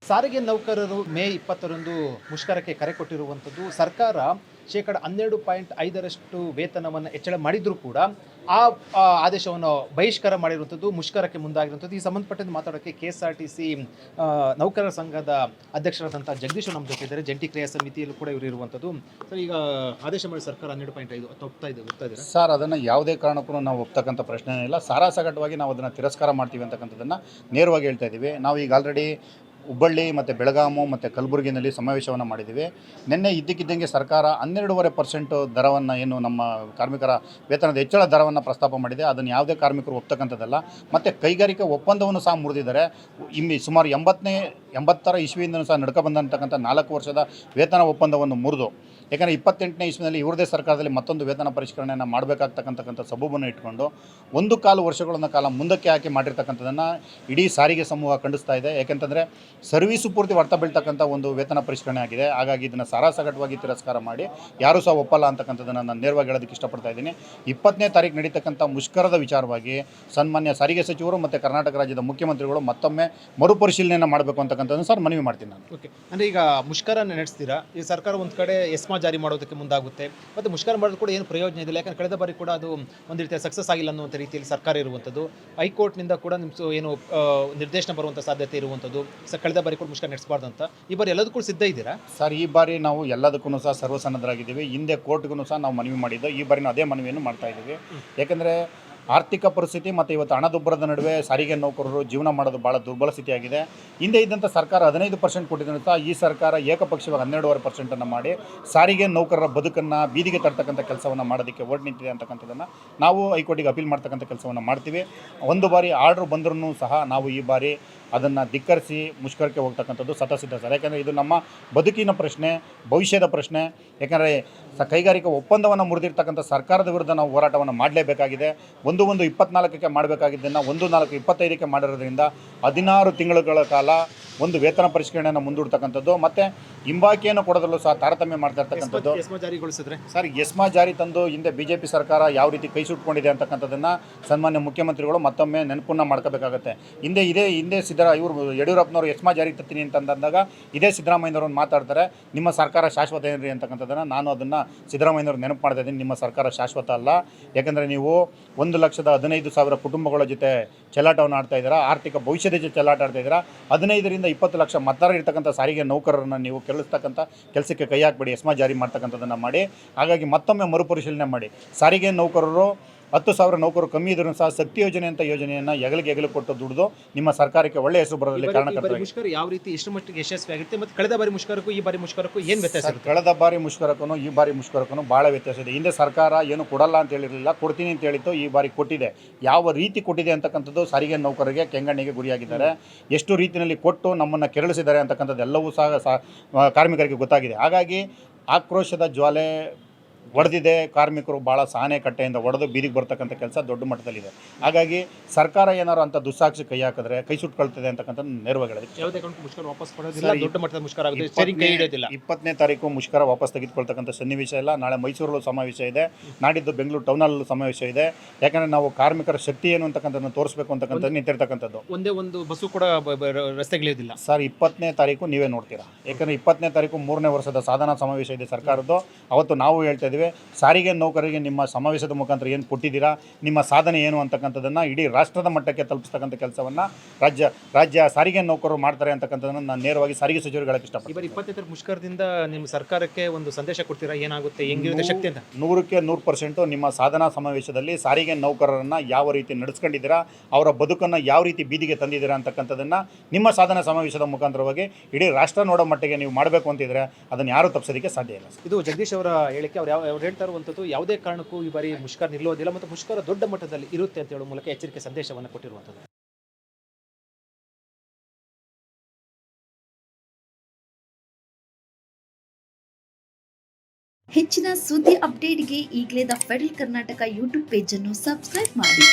ಸಾರಿಗೆ ನೌಕರರು ಮೇ 20ರಂದು ಮುಷ್ಕರಕ್ಕೆ ಕರೆ ಕೊಟ್ಟಿರುವಂಥದ್ದು. ಸರ್ಕಾರ ಶೇಕಡ 12.5ರಷ್ಟು ವೇತನವನ್ನು ಹೆಚ್ಚಳ ಮಾಡಿದರೂ ಕೂಡ ಆ ಆದೇಶವನ್ನು ಬಹಿಷ್ಕಾರ ಮಾಡಿರುವಂಥದ್ದು, ಮುಷ್ಕರಕ್ಕೆ ಮುಂದಾಗಿರುವಂಥದ್ದು. ಈ ಸಂಬಂಧಪಟ್ಟಂತೆ ಮಾತಾಡೋಕ್ಕೆ KSRTC ನೌಕರರ ಸಂಘದ ಅಧ್ಯಕ್ಷರಾದಂಥ ಜಗದೀಶ್ ನಮ್ಮ ಜೊತೆ ಇದ್ದಾರೆ. ಜಂಟಿ ಕ್ರಿಯಾ ಸಮಿತಿಯಲ್ಲೂ ಕೂಡ ಇವರು ಇರುವಂಥದ್ದು. ಸರ್, ಈಗ ಆದೇಶ ಮಾಡಿ ಸರ್ಕಾರ 12.5 ಒಪ್ತಾ ಇದ್ದಾರೆ ಸರ್. ಅದನ್ನು ಯಾವುದೇ ಕಾರಣಕ್ಕೂ ನಾವು ಒಪ್ತಕ್ಕಂಥ ಪ್ರಶ್ನೆ ಇಲ್ಲ. ಸಾರಾಸಗಟವಾಗಿ ನಾವು ಅದನ್ನು ತಿರಸ್ಕಾರ ಮಾಡ್ತೀವಿ ಅಂತಕ್ಕಂಥದ್ದನ್ನು ನೇರವಾಗಿ ಹೇಳ್ತಾ ಇದ್ದೀವಿ. ನಾವು ಈಗ ಆಲ್ರೆಡಿ ಹುಬ್ಬಳ್ಳಿ ಮತ್ತು ಬೆಳಗಾಮು ಮತ್ತು ಕಲಬುರಗಿನಲ್ಲಿ ಸಮಾವೇಶವನ್ನು ಮಾಡಿದ್ದೀವಿ. ನಿನ್ನೆ ಇದ್ದಕ್ಕಿದ್ದಂಗೆ ಸರ್ಕಾರ 12.5% ದರವನ್ನು, ಏನು ನಮ್ಮ ಕಾರ್ಮಿಕರ ವೇತನದ ಹೆಚ್ಚಳ ದರವನ್ನು ಪ್ರಸ್ತಾಪ ಮಾಡಿದೆ. ಅದನ್ನು ಯಾವುದೇ ಕಾರ್ಮಿಕರು ಒಪ್ತಕ್ಕಂಥದ್ದಲ್ಲ. ಮತ್ತು ಕೈಗಾರಿಕಾ ಒಪ್ಪಂದವನ್ನು ಸಹ ಮುರಿದಿದ್ದಾರೆ. ಸುಮಾರು 80ರ ಇಸ್ವಿಯಿಂದಲೂ ಸಹ ನಡ್ಕೊಬಂದಂತಕ್ಕಂಥ 4 ವರ್ಷದ ವೇತನ ಒಪ್ಪಂದವನ್ನು ಮುರಿದು, ಯಾಕಂದರೆ 28ನೇ ಇಸ್ವಿನಲ್ಲಿ ಇವ್ರದೇ ಸರ್ಕಾರದಲ್ಲಿ ಮತ್ತೊಂದು ವೇತನ ಪರಿಷ್ಕರಣೆಯನ್ನು ಮಾಡಬೇಕಾಗ್ತಕ್ಕಂಥ ಸಬೂಬನ್ನು ಇಟ್ಕೊಂಡು 1.25 ವರ್ಷಗಳ ಕಾಲ ಮುಂದಕ್ಕೆ ಹಾಕಿ ಮಾಡಿರ್ತಕ್ಕಂಥದ್ದನ್ನು ಇಡೀ ಸಾರಿಗೆ ಸಮೂಹ ಖಂಡಿಸ್ತಾ ಇದೆ. ಯಾಕೆಂತಂದರೆ ಸರ್ವೀಸು ಪೂರ್ತಿ ಹೊರ್ತ ಬೀಳ್ತಕ್ಕಂಥ ಒಂದು ವೇತನ ಪರಿಷ್ಕರಣೆ ಆಗಿದೆ. ಹಾಗಾಗಿ ಇದನ್ನು ಸಾರಾಸಗಟವಾಗಿ ತಿರಸ್ಕಾರ ಮಾಡಿ ಯಾರೂ ಸಹ ಒಪ್ಪಲ್ಲ ಅಂತಕ್ಕಂಥದ್ದನ್ನು ನಾನು ನೇರವಾಗಿ ಹೇಳೋದಕ್ಕೆ ಇಷ್ಟಪಡ್ತಾ ಇದ್ದೀನಿ. 20ನೇ ತಾರೀಕು ನಡೀತಕ್ಕಂಥ ಮುಷ್ಕರದ ವಿಚಾರವಾಗಿ ಸನ್ಮಾನ್ಯ ಸಾರಿಗೆ ಸಚಿವರು ಮತ್ತು ಕರ್ನಾಟಕ ರಾಜ್ಯದ ಮುಖ್ಯಮಂತ್ರಿಗಳು ಮತ್ತೊಮ್ಮೆ ಮರುಪರಿಶೀಲನೆಯನ್ನು ಮಾಡಬೇಕು ಅಂತಕ್ಕಂಥದ್ದನ್ನು ಸರ್ ಮನವಿ ಮಾಡ್ತೀನಿ ನಾನು. ಓಕೆ, ಅಂದರೆ ಈಗ ಮುಷ್ಕರ ನಡೆಸ್ತೀರಾ, ಈ ಸರ್ಕಾರ ಒಂದು ಕಡೆ ಎಸ್ಮಾ ಜಾರಿ ಮಾಡೋದಕ್ಕೆ ಮುಂದಾಗುತ್ತೆ, ಮತ್ತು ಮುಷ್ಕರ ಮಾಡೋದು ಕೂಡ ಏನು ಪ್ರಯೋಜನ ಇಲ್ಲ. ಯಾಕಂದರೆ ಕಳೆದ ಬಾರಿ ಕೂಡ ಅದು ಒಂದು ರೀತಿಯ ಸಕ್ಸಸ್ ಆಗಿಲ್ಲ ಅನ್ನುವಂಥ ರೀತಿಯಲ್ಲಿ ಸರ್ಕಾರ ಇರುವಂಥದ್ದು. ಹೈಕೋರ್ಟ್ನಿಂದ ಕೂಡ ನಿಮ್ಮ ಏನು ನಿರ್ದೇಶನ ಬರುವಂಥ ಸಾಧ್ಯತೆ ಇರುವಂಥದ್ದು. ಕಳೆದ ಬಾರಿ ಕೂಡ ಮುಷ್ಕರ ನಡೆಸಬಾರ್ದು ಅಂತ. ಈ ಬಾರಿ ಎಲ್ಲದಕ್ಕೂ ಸಿದ್ಧ ಇದ್ದೀರಾ ಸರ್? ಈ ಬಾರಿ ನಾವು ಎಲ್ಲದಕ್ಕೂ ಸಹ ಸರ್ವಸನ್ನದ್ಧರಾಗಿದ್ದೀವಿ. ಹಿಂದೆ ಕೋರ್ಟ್ಗೂ ಸಹ ನಾವು ಮನವಿ ಮಾಡಿದ್ದು, ಈ ಬಾರಿನೂ ಅದೇ ಮನವಿಯನ್ನು ಮಾಡ್ತಾ ಇದ್ದೀವಿ. ಯಾಕೆಂದರೆ ಆರ್ಥಿಕ ಪರಿಸ್ಥಿತಿ ಮತ್ತು ಇವತ್ತು ಹಣದುಬ್ಬರದ ನಡುವೆ ಸಾರಿಗೆ ನೌಕರರು ಜೀವನ ಮಾಡೋದು ಭಾಳ ದುರ್ಬಲ ಸ್ಥಿತಿಯಾಗಿದೆ. ಹಿಂದೆ ಇದ್ದಂಥ ಸರ್ಕಾರ 15% ಕೊಟ್ಟಿದ್ದರಿಂದ ಈ ಸರ್ಕಾರ ಏಕಪಕ್ಷವಾಗಿ 12.5% ಮಾಡಿ ಸಾರಿಗೆ ನೌಕರರ ಬದುಕನ್ನು ಬೀದಿಗೆ ತರ್ತಕ್ಕಂಥ ಕೆಲಸವನ್ನು ಮಾಡೋದಕ್ಕೆ ಓಟ್ ನಿಂತಿದೆ ಅಂತಕ್ಕಂಥದ್ದನ್ನು ನಾವು ಹೈಕೋರ್ಟಿಗೆ ಅಪೀಲ್ ಮಾಡ್ತಕ್ಕಂಥ ಕೆಲಸವನ್ನು ಮಾಡ್ತೀವಿ. ಒಂದು ಬಾರಿ ಆರ್ಡ್ರ್ ಬಂದರೂ ಸಹ ನಾವು ಈ ಬಾರಿ ಅದನ್ನು ಧಿಕ್ಕರಿಸಿ ಮುಷ್ಕರಕ್ಕೆ ಹೋಗ್ತಕ್ಕಂಥದ್ದು ಸತಸಿದ್ಧ ಸರ್. ಯಾಕೆಂದರೆ ಇದು ನಮ್ಮ ಬದುಕಿನ ಪ್ರಶ್ನೆ, ಭವಿಷ್ಯದ ಪ್ರಶ್ನೆ. ಯಾಕೆಂದರೆ ಕೈಗಾರಿಕಾ ಒಪ್ಪಂದವನ್ನು ಮುರಿದಿರ್ತಕ್ಕಂಥ ಸರ್ಕಾರದ ವಿರುದ್ಧ ನಾವು ಹೋರಾಟವನ್ನು ಮಾಡಲೇಬೇಕಾಗಿದೆ. 1/1/24ಕ್ಕೆ ಮಾಡಬೇಕಾಗಿದ್ದನ್ನು 1/4/25ಕ್ಕೆ ಮಾಡಿರೋದ್ರಿಂದ 16 ತಿಂಗಳುಗಳ ಕಾಲ ಒಂದು ವೇತನ ಪರಿಷ್ಕರಣೆಯನ್ನು ಮುಂದೂಡ್ತಕ್ಕಂಥದ್ದು, ಮತ್ತು ಹಿಂಬಾಕಿಯನ್ನು ಕೊಡೋದ್ರಲ್ಲೂ ಸಹ ತಾರತಮ್ಯ ಮಾಡ್ತಾ ಇರ್ತಕ್ಕಂಥದ್ದು. ಜಾರಿಗೊಳಿಸಿದ್ರೆ ಸರ್, ಎಸ್ಮಾ ಜಾರಿ ತಂದು ಹಿಂದೆ BJP ಸರ್ಕಾರ ಯಾವ ರೀತಿ ಕೈ ಸುಟ್ಕೊಂಡಿದೆ ಅಂತಕ್ಕಂಥದ್ದನ್ನು ಸನ್ಮಾನ್ಯ ಮುಖ್ಯಮಂತ್ರಿಗಳು ಮತ್ತೊಮ್ಮೆ ನೆನಪನ್ನು ಮಾಡ್ಕೋಬೇಕಾಗತ್ತೆ. ಹಿಂದೆ ಇವರು ಯಡಿಯೂರಪ್ಪನವರು ಎಸ್ಮಾ ಜಾರಿ ತರ್ತೀನಿ ಅಂತಂದಾಗ ಇದೇ ಸಿದ್ದರಾಮಯ್ಯನವ್ರನ್ನ ಮಾತಾಡ್ತಾರೆ, ನಿಮ್ಮ ಸರ್ಕಾರ ಶಾಶ್ವತ ಏನ್ರಿ ಅಂತಕ್ಕಂಥದ್ದನ್ನು. ನಾನು ಅದನ್ನು ಸಿದ್ದರಾಮಯ್ಯನವ್ರು ನೆನಪು ಮಾಡ್ತಾ ಇದ್ದೀನಿ. ನಿಮ್ಮ ಸರ್ಕಾರ ಶಾಶ್ವತ ಅಲ್ಲ. ಯಾಕೆಂದರೆ ನೀವು 1,15,000 ಕುಟುಂಬಗಳ ಜೊತೆ ಚೆಲ್ಲಾಟವನ್ನು ಆಡ್ತಾ ಇದ್ದೀರಾ, ಆರ್ಥಿಕ ಭವಿಷ್ಯದ ಜೊತೆ ಚೆಲ್ಲಾಟ ಆಡ್ತಾ ಇದ್ದೀರಾ. 15ರಿಂದ 20 ಲಕ್ಷ ಮತದಾರರು ಇರ್ತಕ್ಕಂಥ ಸಾರಿಗೆ ನೌಕರರನ್ನು ನೀವು ಕೆಳಿಸ್ತಕ್ಕಂಥ ಕೆಲಸಕ್ಕೆ ಕೈ ಹಾಕಬೇಡಿ, ಎಸ್ಮಾ ಜಾರಿ ಮಾಡ್ತಕ್ಕಂಥದ್ದನ್ನು ಮಾಡಿ. ಹಾಗಾಗಿ ಮತ್ತೊಮ್ಮೆ ಮರುಪರಿಶೀಲನೆ ಮಾಡಿ. ಸಾರಿಗೆ ನೌಕರರು 10,000 ನೌಕರರು ಕಮ್ಮಿ ಇದ್ರೂ ಸಹ ಶಕ್ತಿ ಯೋಜನೆ ಅಂತ ಯೋಜನೆಯನ್ನು ಹೆಗಲು ಕೊಟ್ಟು ದುಡಿದು ನಿಮ್ಮ ಸರ್ಕಾರಕ್ಕೆ ಒಳ್ಳೆ ಹೆಸರು ಬರೋದಲ್ಲಿ ಕಾರಣಕರ್ತರಾಗಿ. ಮುಷ್ಕರ ಯಾವ ರೀತಿ ಎಷ್ಟು ಮಟ್ಟಿಗೆ ಯಶಸ್ವಿ ಆಗುತ್ತೆ, ಮತ್ತು ಕಳೆದ ಬಾರಿ ಮುಷ್ಕರಕ್ಕೂ ಈ ಬಾರಿ ಮುಷ್ಕರಕ್ಕೂ ಏನು ವ್ಯತ್ಯಾಸ ಇರುತ್ತೆ? ಕಳೆದ ಬಾರಿ ಮುಷ್ಕರಕ್ಕೂ ಈ ಬಾರಿ ಮುಷ್ಕರಕ್ಕೂ ಭಾಳ ವ್ಯತ್ಯಾಸ ಇದೆ. ಹಿಂದೆ ಸರ್ಕಾರ ಏನು ಕೊಡಲ್ಲ ಅಂತ ಹೇಳಿರಲಿಲ್ಲ, ಕೊಡ್ತೀನಿ ಅಂತ ಹೇಳಿತ್ತು. ಈ ಬಾರಿ ಕೊಟ್ಟಿದೆ. ಯಾವ ರೀತಿ ಕೊಟ್ಟಿದೆ ಅಂತಕ್ಕಂಥದ್ದು ಸಾರಿಗೆ ನೌಕರರಿಗೆ ಕೆಂಗಣ್ಣಿಗೆ ಗುರಿಯಾಗಿದ್ದಾರೆ. ಎಷ್ಟು ರೀತಿಯಲ್ಲಿ ಕೊಟ್ಟು ನಮ್ಮನ್ನು ಕೆರಳಿಸಿದ್ದಾರೆ ಅಂತಕ್ಕಂಥದ್ದು ಎಲ್ಲವೂ ಸಹ ಕಾರ್ಮಿಕರಿಗೆ ಗೊತ್ತಾಗಿದೆ. ಹಾಗಾಗಿ ಆಕ್ರೋಶದ ಜ್ವಾಲೆ ಒಡೆದಿದೆ. ಕಾರ್ಮಿಕರು ಭಾಳ ಸಹನೆ ಕಟ್ಟೆಯಿಂದ ಒಡೆದು ಬೀದಿಗೆ ಬರ್ತಕ್ಕಂಥ ಕೆಲಸ ದೊಡ್ಡ ಮಟ್ಟದಲ್ಲಿದೆ. ಹಾಗಾಗಿ ಸರ್ಕಾರ ಏನಾರು ಅಂತ ದುಸ್ಸಾಕ್ಷಿ ಕೈ ಹಾಕಿದ್ರೆ ಕೈ ಸುಟ್ಕೊಳ್ತದೆ ಅಂತಕ್ಕಂಥ ನೇರವಾಗಿ ಹೇಳೋದು. ಯಾವುದೇ ಕಾರಣಕ್ಕೂ ಮುಷ್ಕರ ವಾಪಸ್ ಪಡೆಯೋದಿಲ್ಲ, ದೊಡ್ಡ ಮಟ್ಟದ ಮುಷ್ಕರ ಆಗುತ್ತೆ, ಸ್ಟೇರಿಂಗ್ ಕೈ ಹಿಡಿಯೋದಿಲ್ಲ. 20ನೇ ತಾರೀಕು ಮುಷ್ಕರ ವಾಪಸ್ ತೆಗೆದುಕೊಳ್ತಕ್ಕಂಥ ಸನ್ನಿವೇಶ ಇಲ್ಲ. ನಾಳೆ ಮೈಸೂರಲ್ಲೂ ಸಮಾವೇಶ ಇದೆ, ನಾಡಿದ್ದು ಬೆಂಗಳೂರು ಟೌನಲ್ಲೂ ಸಮಾವೇಶ ಇದೆ. ಯಾಕಂದರೆ ನಾವು ಕಾರ್ಮಿಕರ ಶಕ್ತಿ ಏನು ಅಂತಕ್ಕಂಥದ್ದನ್ನು ತೋರಿಸಬೇಕು ಅಂತಕ್ಕಂಥದ್ದು ನಿಂತಿರ್ತಕ್ಕಂಥದ್ದು. ಒಂದೇ ಒಂದು ಬಸ್ಸು ಕೂಡ ರಸ್ತೆಗಿಳಿಯೋದಿಲ್ಲ ಸರ್. 20ನೇ ತಾರೀಕು ನೀವೇ ನೋಡ್ತೀರಾ. ಯಾಕಂದರೆ 20ನೇ ತಾರೀಕು 3ನೇ ವರ್ಷದ ಸಾಧನಾ ಸಮಾವೇಶ ಇದೆ ಸರ್ಕಾರದ್ದು. ಅವತ್ತು ನಾವು ಹೇಳ್ತಾ ಇದ್ದೀವಿ, ಸಾರಿಗೆ ನೌಕರರಿಗೆ ನಿಮ್ಮ ಸಮಾವೇಶದ ಮುಖಾಂತರ ಏನು ಕೊಟ್ಟಿದ್ದೀರಾ, ನಿಮ್ಮ ಸಾಧನೆ ಏನು ಅಂತಕ್ಕಂಥದ್ದನ್ನು ಇಡೀ ರಾಷ್ಟ್ರದ ಮಟ್ಟಕ್ಕೆ ತಲುಪಿಸ್ತಕ್ಕಂಥ ಕೆಲಸವನ್ನು ರಾಜ್ಯ ಸಾರಿಗೆ ನೌಕರರು ಮಾಡ್ತಾರೆ ಅಂತಕ್ಕಂಥದ್ದನ್ನು ನಾನು ನೇರವಾಗಿ ಸಾರಿಗೆ ಸಚಿವರಿಗೆ ಹೇಳಕ್ಕೆ ಇಷ್ಟಪಡ್ತೀನಿ. ಇವರು 20ನೇ ಮುಷ್ಕರದಿಂದ ನಿಮ್ಮ ಸರ್ಕಾರಕ್ಕೆ ಒಂದು ಸಂದೇಶ ಕೊಡ್ತೀರಾ, ಏನಾಗುತ್ತೆ, ಹೆಂಗಿರುತ್ತೆ ಶಕ್ತಿ ಅಂತ? 100ಕ್ಕೆ 100% ನಿಮ್ಮ ಸಾಧನಾ ಸಮಾವೇಶದಲ್ಲಿ ಸಾರಿಗೆ ನೌಕರರನ್ನು ಯಾವ ರೀತಿ ನಡೆಸ್ಕೊಂಡಿದ್ದೀರಾ, ಅವರ ಬದುಕನ್ನು ಯಾವ ರೀತಿ ಬೀದಿಗೆ ತಂದಿದ್ದೀರಾ ಅಂತಕ್ಕಂಥದ್ದನ್ನು ನಿಮ್ಮ ಸಾಧನಾ ಸಮಾವೇಶದ ಮುಖಾಂತರವಾಗಿ ಇಡೀ ರಾಷ್ಟ್ರ ನೋಡೋ ಮಟ್ಟಿಗೆ ನೀವು ಮಾಡಬೇಕು ಅಂತಿದ್ರೆ ಅದನ್ನು ಯಾರೂ ತಪ್ಪಿಸೋದಕ್ಕೆ ಸಾಧ್ಯ ಇಲ್ಲ. ಇದು ಜಗದೀಶ್ ಅವರ ಹೇಳಿಕೆ. ಅವ್ರು ಹೇಳ್ತಾ ಇರುವಂಥದ್ದು ಯಾವುದೇ ಕಾರಣಕ್ಕೂ ಈ ಬಾರಿ ಮುಷ್ಕರ ನಿಲ್ಲೋದಿಲ್ಲ, ಮತ್ತು ಮುಷ್ಕರ ದೊಡ್ಡ ಮಟ್ಟದಲ್ಲಿ ಇರುತ್ತೆ ಅಂತ ಹೇಳುವ ಮೂಲಕ ಎಚ್ಚರಿಕೆ ಸಂದೇಶವನ್ನು ಕೊಟ್ಟಿರುವಂಥದ್ದು. ಹೆಚ್ಚಿನ ಸುದ್ದಿ ಅಪ್ಡೇಟ್ಗೆ ಈಗಲೇ the federal Karnataka YouTube page ಅನ್ನು ಸಬ್ಸ್ಕ್ರೈಬ್ ಮಾಡಿ.